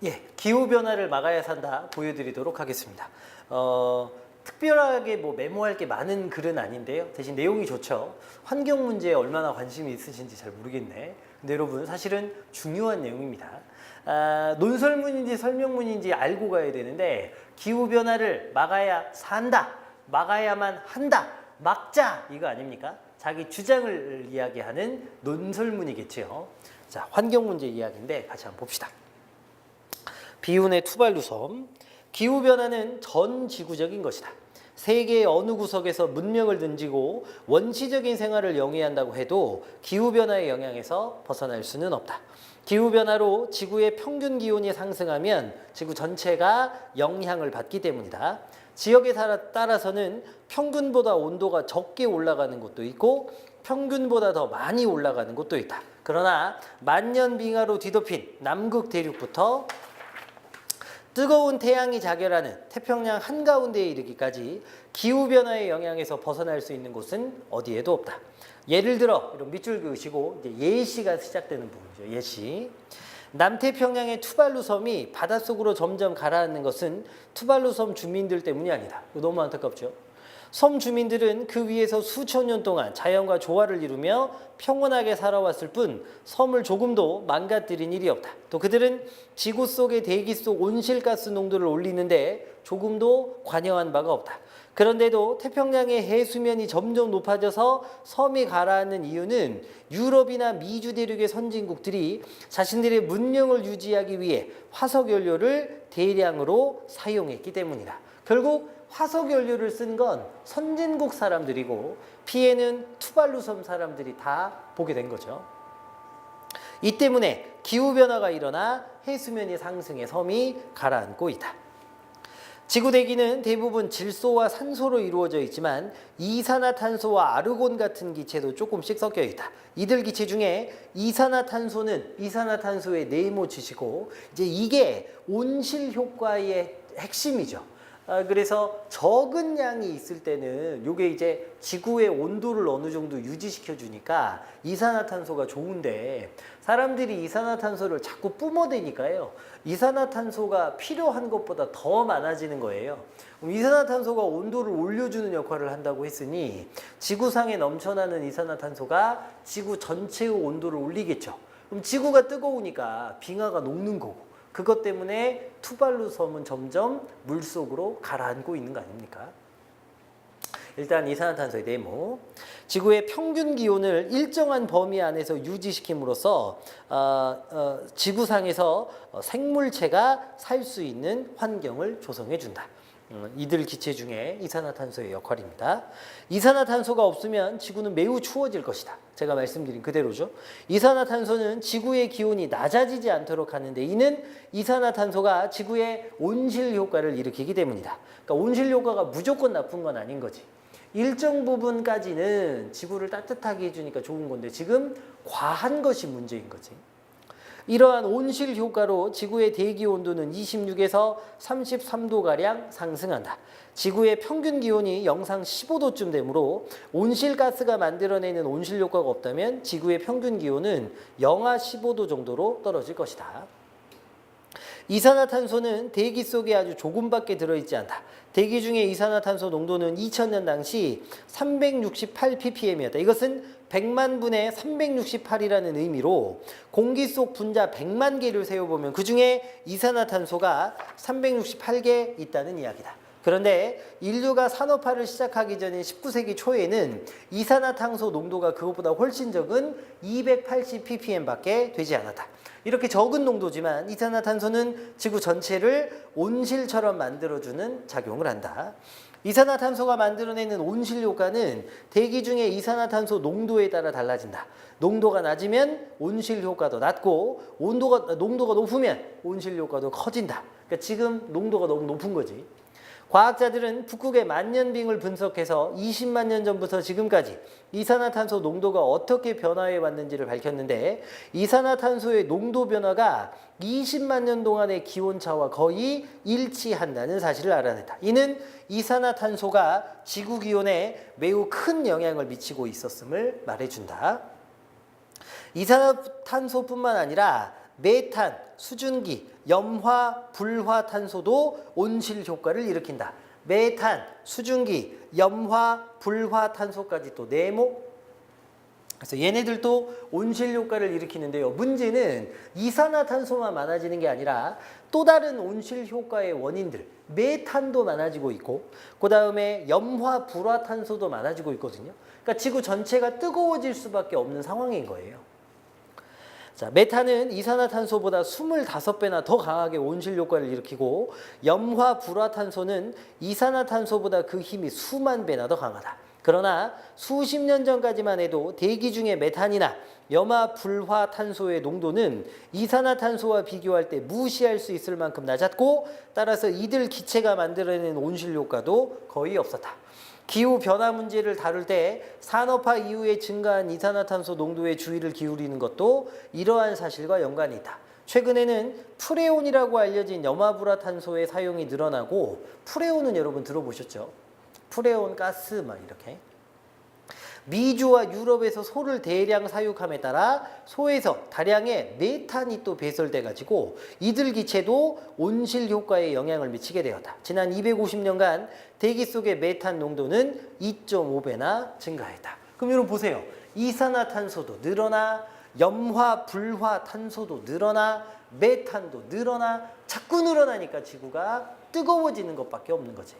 예, 기후변화를 막아야 산다 보여드리도록 하겠습니다. 특별하게 뭐 메모할 게 많은 글은 아닌데요. 대신 내용이 좋죠. 환경 문제에 얼마나 관심이 있으신지 잘 모르겠네. 근데 여러분 사실은 중요한 내용입니다. 논설문인지 설명문인지 알고 가야 되는데 기후변화를 막아야 산다, 막아야만 한다, 막자 이거 아닙니까? 자기 주장을 이야기하는 논설문이겠죠. 자, 환경 문제 이야기인데 같이 한번 봅시다. 비운의 투발루섬. 기후변화는 전 지구적인 것이다. 세계의 어느 구석에서 문명을 등지고 원시적인 생활을 영위한다고 해도 기후변화의 영향에서 벗어날 수는 없다. 기후변화로 지구의 평균 기온이 상승하면 지구 전체가 영향을 받기 때문이다. 지역에 따라서는 평균보다 온도가 적게 올라가는 곳도 있고 평균보다 더 많이 올라가는 곳도 있다. 그러나 만년 빙하로 뒤덮인 남극 대륙부터 뜨거운 태양이 자결하는 태평양 한가운데에 이르기까지 기후변화의 영향에서 벗어날 수 있는 곳은 어디에도 없다. 예를 들어 이런 밑줄 그으시고 이제 예시가 시작되는 부분이죠. 예시. 남태평양의 투발루 섬이 바닷속으로 점점 가라앉는 것은 투발루 섬 주민들 때문이 아니다. 너무 안타깝죠. 섬 주민들은 그 위에서 수천 년 동안 자연과 조화를 이루며 평온하게 살아왔을 뿐 섬을 조금도 망가뜨린 일이 없다. 또 그들은 지구 속의 대기 속 온실가스 농도를 올리는데 조금도 관여한 바가 없다. 그런데도 태평양의 해수면이 점점 높아져서 섬이 가라앉는 이유는 유럽이나 미주 대륙의 선진국들이 자신들의 문명을 유지하기 위해 화석연료를 대량으로 사용했기 때문이다. 결국 화석연료를 쓴 건 선진국 사람들이고 피해는 투발루섬 사람들이 다 보게 된 거죠. 이 때문에 기후변화가 일어나 해수면이 상승해 섬이 가라앉고 있다. 지구 대기는 대부분 질소와 산소로 이루어져 있지만 이산화탄소와 아르곤 같은 기체도 조금씩 섞여 있다. 이들 기체 중에 이산화탄소는 이산화탄소의 네모짓이고 이제 이게 온실 효과의 핵심이죠. 그래서 적은 양이 있을 때는 이게 이제 지구의 온도를 어느 정도 유지시켜 주니까 이산화탄소가 좋은데 사람들이 이산화탄소를 자꾸 뿜어대니까요. 이산화탄소가 필요한 것보다 더 많아지는 거예요. 이산화탄소가 온도를 올려주는 역할을 한다고 했으니 지구상에 넘쳐나는 이산화탄소가 지구 전체의 온도를 올리겠죠. 그럼 지구가 뜨거우니까 빙하가 녹는 거고 그것 때문에 투발루 섬은 점점 물속으로 가라앉고 있는 거 아닙니까? 일단 이산화탄소의 네모. 지구의 평균 기온을 일정한 범위 안에서 유지시킴으로써 지구상에서 생물체가 살 수 있는 환경을 조성해 준다. 이들 기체 중에 이산화탄소의 역할입니다. 이산화탄소가 없으면 지구는 매우 추워질 것이다. 제가 말씀드린 그대로죠. 이산화탄소는 지구의 기온이 낮아지지 않도록 하는데 이는 이산화탄소가 지구의 온실 효과를 일으키기 때문이다. 그러니까 온실 효과가 무조건 나쁜 건 아닌 거지. 일정 부분까지는 지구를 따뜻하게 해주니까 좋은 건데 지금 과한 것이 문제인 거지. 이러한 온실 효과로 지구의 대기 온도는 26에서 33도가량 상승한다. 지구의 평균 기온이 영상 15도쯤 되므로 온실가스가 만들어내는 온실 효과가 없다면 지구의 평균 기온은 영하 15도 정도로 떨어질 것이다. 이산화탄소는 대기 속에 아주 조금밖에 들어있지 않다. 대기 중에 이산화탄소 농도는 2000년 당시 368ppm이었다. 이것은 100만 분의 368이라는 의미로 공기 속 분자 100만 개를 세어보면 그 중에 이산화탄소가 368개 있다는 이야기다. 그런데 인류가 산업화를 시작하기 전인 19세기 초에는 이산화탄소 농도가 그것보다 훨씬 적은 280ppm밖에 되지 않았다. 이렇게 적은 농도지만 이산화탄소는 지구 전체를 온실처럼 만들어주는 작용을 한다. 이산화탄소가 만들어내는 온실 효과는 대기 중에 이산화탄소 농도에 따라 달라진다. 농도가 낮으면 온실 효과도 낮고 농도가 높으면 온실 효과도 커진다. 그러니까 지금 농도가 너무 높은 거지. 과학자들은 북극의 만년빙을 분석해서 20만 년 전부터 지금까지 이산화탄소 농도가 어떻게 변화해 왔는지를 밝혔는데 이산화탄소의 농도 변화가 20만 년 동안의 기온차와 거의 일치한다는 사실을 알아냈다. 이는 이산화탄소가 지구 기온에 매우 큰 영향을 미치고 있었음을 말해준다. 이산화탄소뿐만 아니라 메탄, 수증기, 염화, 불화탄소도 온실 효과를 일으킨다. 메탄, 수증기, 염화, 불화탄소까지 또 네모. 그래서 얘네들도 온실 효과를 일으키는데요. 문제는 이산화탄소만 많아지는 게 아니라 또 다른 온실 효과의 원인들, 메탄도 많아지고 있고, 그 다음에 염화, 불화탄소도 많아지고 있거든요. 그러니까 지구 전체가 뜨거워질 수밖에 없는 상황인 거예요. 자, 메탄은 이산화탄소보다 25배나 더 강하게 온실 효과를 일으키고, 염화, 불화탄소는 이산화탄소보다 그 힘이 수만 배나 더 강하다. 그러나 수십 년 전까지만 해도 대기 중에 메탄이나 염화, 불화탄소의 농도는 이산화탄소와 비교할 때 무시할 수 있을 만큼 낮았고, 따라서 이들 기체가 만들어내는 온실 효과도 거의 없었다. 기후변화 문제를 다룰 때 산업화 이후에 증가한 이산화탄소 농도에 주의를 기울이는 것도 이러한 사실과 연관이 있다. 최근에는 프레온이라고 알려진 염화불화탄소의 사용이 늘어나고, 프레온은 여러분 들어보셨죠? 프레온 가스 막 이렇게. 미주와 유럽에서 소를 대량 사육함에 따라 소에서 다량의 메탄이 또 배설돼 가지고 이들 기체도 온실 효과에 영향을 미치게 되었다. 지난 250년간 대기 속의 메탄 농도는 2.5배나 증가했다. 그럼 여러분 보세요. 이산화탄소도 늘어나, 염화, 불화 탄소도 늘어나, 메탄도 늘어나, 자꾸 늘어나니까 지구가 뜨거워지는 것밖에 없는 거지.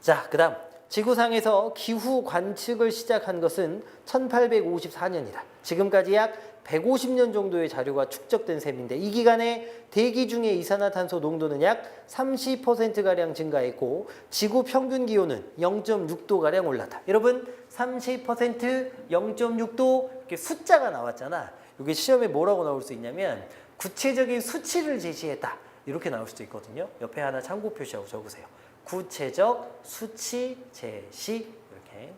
자, 그 다음 지구상에서 기후 관측을 시작한 것은 1854년이다. 지금까지 약 150년 정도의 자료가 축적된 셈인데, 이 기간에 대기 중의 이산화탄소 농도는 약 30%가량 증가했고, 지구 평균 기온은 0.6도가량 올랐다. 여러분 30%, 0.6도 이렇게 숫자가 나왔잖아. 이게 시험에 뭐라고 나올 수 있냐면 구체적인 수치를 제시했다. 이렇게 나올 수도 있거든요. 옆에 하나 참고 표시하고 적으세요. 구체적 수치 제시. 이렇게.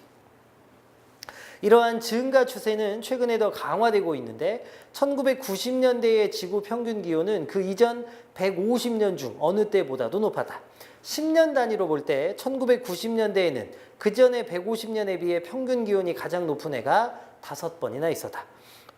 이러한 증가 추세는 최근에 더 강화되고 있는데, 1990년대의 지구 평균 기온은 그 이전 150년 중 어느 때보다도 높았다. 10년 단위로 볼 때 1990년대에는 그 전에 150년에 비해 평균 기온이 가장 높은 해가 5번이나 있었다.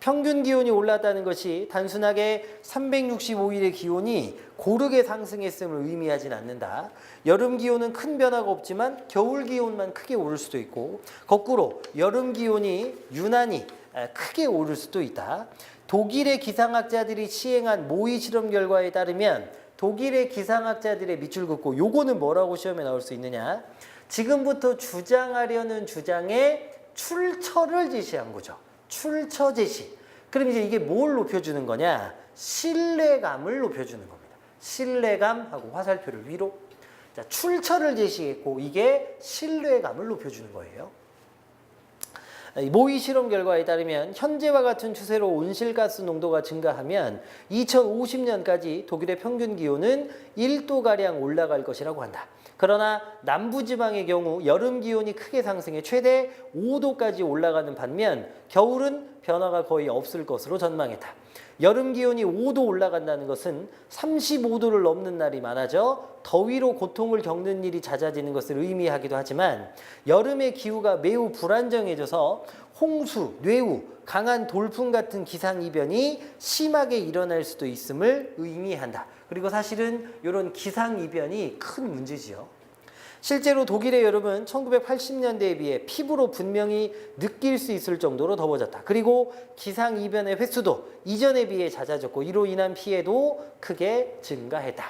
평균 기온이 올랐다는 것이 단순하게 365일의 기온이 고르게 상승했음을 의미하진 않는다. 여름 기온은 큰 변화가 없지만 겨울 기온만 크게 오를 수도 있고, 거꾸로 여름 기온이 유난히 크게 오를 수도 있다. 독일의 기상학자들이 시행한 모의 실험 결과에 따르면, 독일의 기상학자들의 밑줄 긋고 요거는 뭐라고 시험에 나올 수 있느냐, 지금부터 주장하려는 주장의 출처를 제시한 거죠. 출처 제시. 그럼 이제 이게 뭘 높여주는 거냐? 신뢰감을 높여주는 겁니다. 신뢰감하고 화살표를 위로. 자, 출처를 제시했고 이게 신뢰감을 높여주는 거예요. 모의 실험 결과에 따르면 현재와 같은 추세로 온실가스 농도가 증가하면 2050년까지 독일의 평균 기온은 1도가량 올라갈 것이라고 한다. 그러나 남부지방의 경우 여름 기온이 크게 상승해 최대 5도까지 올라가는 반면 겨울은 변화가 거의 없을 것으로 전망했다. 여름 기온이 5도 올라간다는 것은 35도를 넘는 날이 많아져 더위로 고통을 겪는 일이 잦아지는 것을 의미하기도 하지만, 여름의 기후가 매우 불안정해져서 홍수, 뇌우, 강한 돌풍 같은 기상이변이 심하게 일어날 수도 있음을 의미한다. 그리고 사실은 이런 기상이변이 큰 문제지요. 실제로 독일의 여름은 1980년대에 비해 피부로 분명히 느낄 수 있을 정도로 더워졌다. 그리고 기상이변의 횟수도 이전에 비해 잦아졌고, 이로 인한 피해도 크게 증가했다.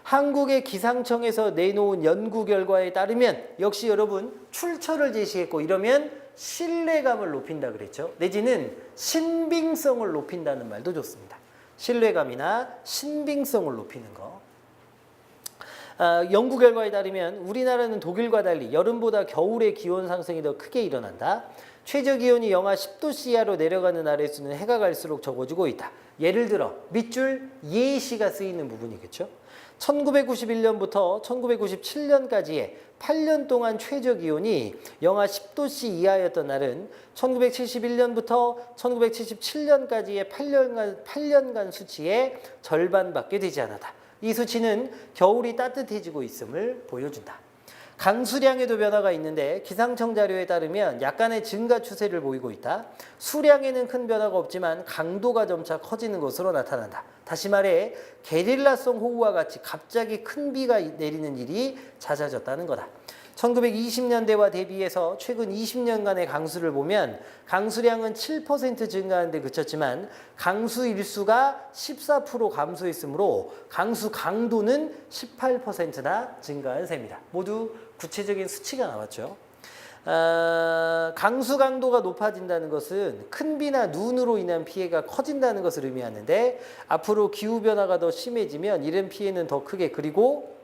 한국의 기상청에서 내놓은 연구 결과에 따르면 역시 여러분 출처를 제시했고, 이러면 신뢰감을 높인다 그랬죠. 내지는 신빙성을 높인다는 말도 좋습니다. 신뢰감이나 신빙성을 높이는 거. 연구 결과에 따르면 우리나라는 독일과 달리 여름보다 겨울에 기온 상승이 더 크게 일어난다. 최저 기온이 영하 10도씨 이하로 내려가는 날의 수는 해가 갈수록 적어지고 있다. 예를 들어 밑줄 예시가 쓰이는 부분이겠죠. 1991년부터 1997년까지의 8년 동안 최저 기온이 영하 10도씨 이하였던 날은 1971년부터 1977년까지의 8년간 수치의 절반밖에 되지 않았다. 이 수치는 겨울이 따뜻해지고 있음을 보여준다. 강수량에도 변화가 있는데 기상청 자료에 따르면 약간의 증가 추세를 보이고 있다. 수량에는 큰 변화가 없지만 강도가 점차 커지는 것으로 나타난다. 다시 말해 게릴라성 호우와 같이 갑자기 큰 비가 내리는 일이 잦아졌다는 거다. 1920년대와 대비해서 최근 20년간의 강수를 보면 강수량은 7% 증가하는 데 그쳤지만 강수 일수가 14% 감소했으므로 강수 강도는 18%나 증가한 셈이다. 모두 구체적인 수치가 나왔죠. 강수 강도가 높아진다는 것은 큰 비나 눈으로 인한 피해가 커진다는 것을 의미하는데 앞으로 기후변화가 더 심해지면 이런 피해는 더 크게 그리고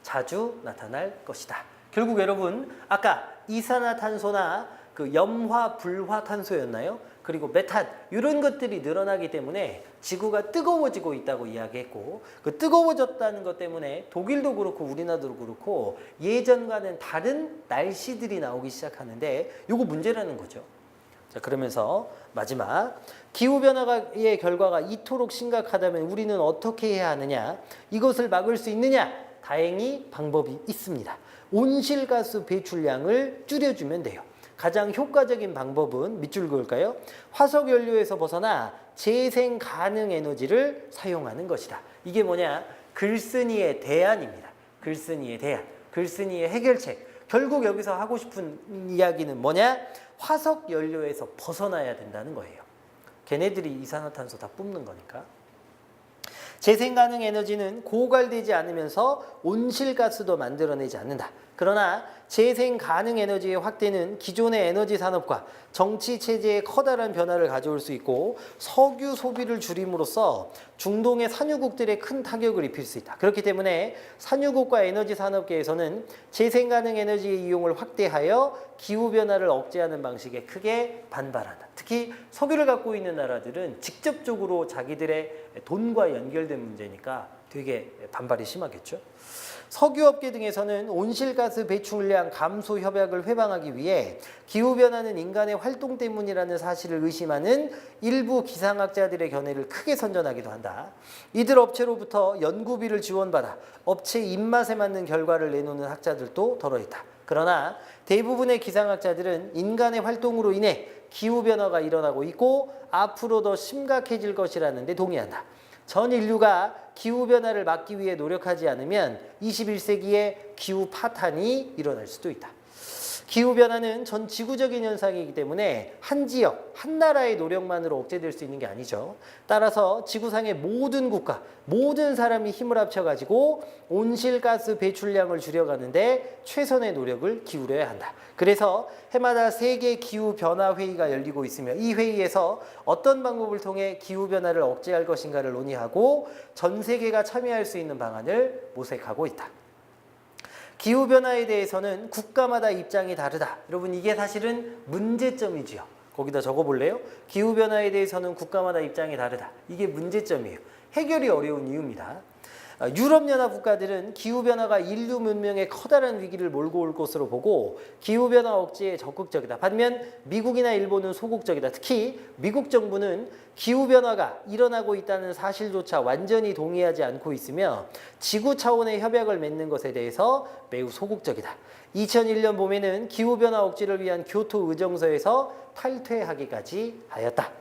자주 나타날 것이다. 결국 여러분 아까 이산화탄소나 그 염화불화탄소였나요? 그리고 메탄 이런 것들이 늘어나기 때문에 지구가 뜨거워지고 있다고 이야기했고 그 뜨거워졌다는 것 때문에 독일도 그렇고 우리나라도 그렇고 예전과는 다른 날씨들이 나오기 시작하는데 이거 문제라는 거죠. 자, 그러면서 마지막 기후변화의 결과가 이토록 심각하다면 우리는 어떻게 해야 하느냐? 이것을 막을 수 있느냐? 다행히 방법이 있습니다. 온실가스 배출량을 줄여주면 돼요. 가장 효과적인 방법은 밑줄 그을까요? 화석연료에서 벗어나 재생 가능 에너지를 사용하는 것이다. 이게 뭐냐? 글쓴이의 대안입니다. 글쓴이의 대안, 글쓴이의 해결책. 결국 여기서 하고 싶은 이야기는 뭐냐? 화석연료에서 벗어나야 된다는 거예요. 걔네들이 이산화탄소 다 뿜는 거니까. 재생 가능 에너지는 고갈되지 않으면서 온실가스도 만들어내지 않는다. 그러나 재생 가능 에너지의 확대는 기존의 에너지 산업과 정치 체제에 커다란 변화를 가져올 수 있고 석유 소비를 줄임으로써 중동의 산유국들에 큰 타격을 입힐 수 있다. 그렇기 때문에 산유국과 에너지 산업계에서는 재생 가능 에너지의 이용을 확대하여 기후변화를 억제하는 방식에 크게 반발한다. 특히 석유를 갖고 있는 나라들은 직접적으로 자기들의 돈과 연결된 문제니까 되게 반발이 심하겠죠. 석유업계 등에서는 온실가스 배출량 감소 협약을 회방하기 위해 기후변화는 인간의 활동 때문이라는 사실을 의심하는 일부 기상학자들의 견해를 크게 선전하기도 한다. 이들 업체로부터 연구비를 지원받아 업체 입맛에 맞는 결과를 내놓는 학자들도 덜어 있다. 그러나 대부분의 기상학자들은 인간의 활동으로 인해 기후변화가 일어나고 있고 앞으로 더 심각해질 것이라는 데 동의한다. 전 인류가 기후변화를 막기 위해 노력하지 않으면 21세기에 기후 파탄이 일어날 수도 있다. 기후변화는 전 지구적인 현상이기 때문에 한 지역, 한 나라의 노력만으로 억제될 수 있는 게 아니죠. 따라서 지구상의 모든 국가, 모든 사람이 힘을 합쳐가지고 온실가스 배출량을 줄여가는데 최선의 노력을 기울여야 한다. 그래서 해마다 세계 기후변화회의가 열리고 있으며 이 회의에서 어떤 방법을 통해 기후변화를 억제할 것인가를 논의하고 전 세계가 참여할 수 있는 방안을 모색하고 있다. 기후변화에 대해서는 국가마다 입장이 다르다. 여러분 이게 사실은 문제점이지요. 거기다 적어볼래요? 기후변화에 대해서는 국가마다 입장이 다르다. 이게 문제점이에요. 해결이 어려운 이유입니다. 유럽연합 국가들은 기후변화가 인류 문명에 커다란 위기를 몰고 올 것으로 보고 기후변화 억제에 적극적이다. 반면 미국이나 일본은 소극적이다. 특히 미국 정부는 기후변화가 일어나고 있다는 사실조차 완전히 동의하지 않고 있으며 지구 차원의 협약을 맺는 것에 대해서 매우 소극적이다. 2001년 봄에는 기후변화 억제를 위한 교토 의정서에서 탈퇴하기까지 하였다.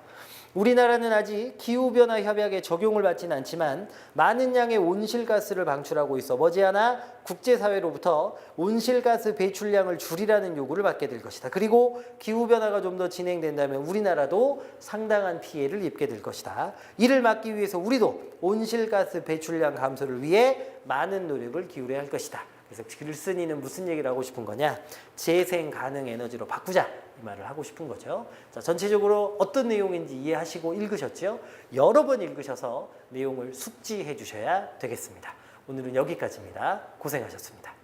우리나라는 아직 기후변화 협약에 적용을 받지는 않지만 많은 양의 온실가스를 방출하고 있어 머지않아 국제사회로부터 온실가스 배출량을 줄이라는 요구를 받게 될 것이다. 그리고 기후변화가 좀 더 진행된다면 우리나라도 상당한 피해를 입게 될 것이다. 이를 막기 위해서 우리도 온실가스 배출량 감소를 위해 많은 노력을 기울여야 할 것이다. 그래서 글쓴이는 무슨 얘기를 하고 싶은 거냐? 재생 가능 에너지로 바꾸자. 이 말을 하고 싶은 거죠. 자, 전체적으로 어떤 내용인지 이해하시고 읽으셨죠? 여러 번 읽으셔서 내용을 숙지해 주셔야 되겠습니다. 오늘은 여기까지입니다. 고생하셨습니다.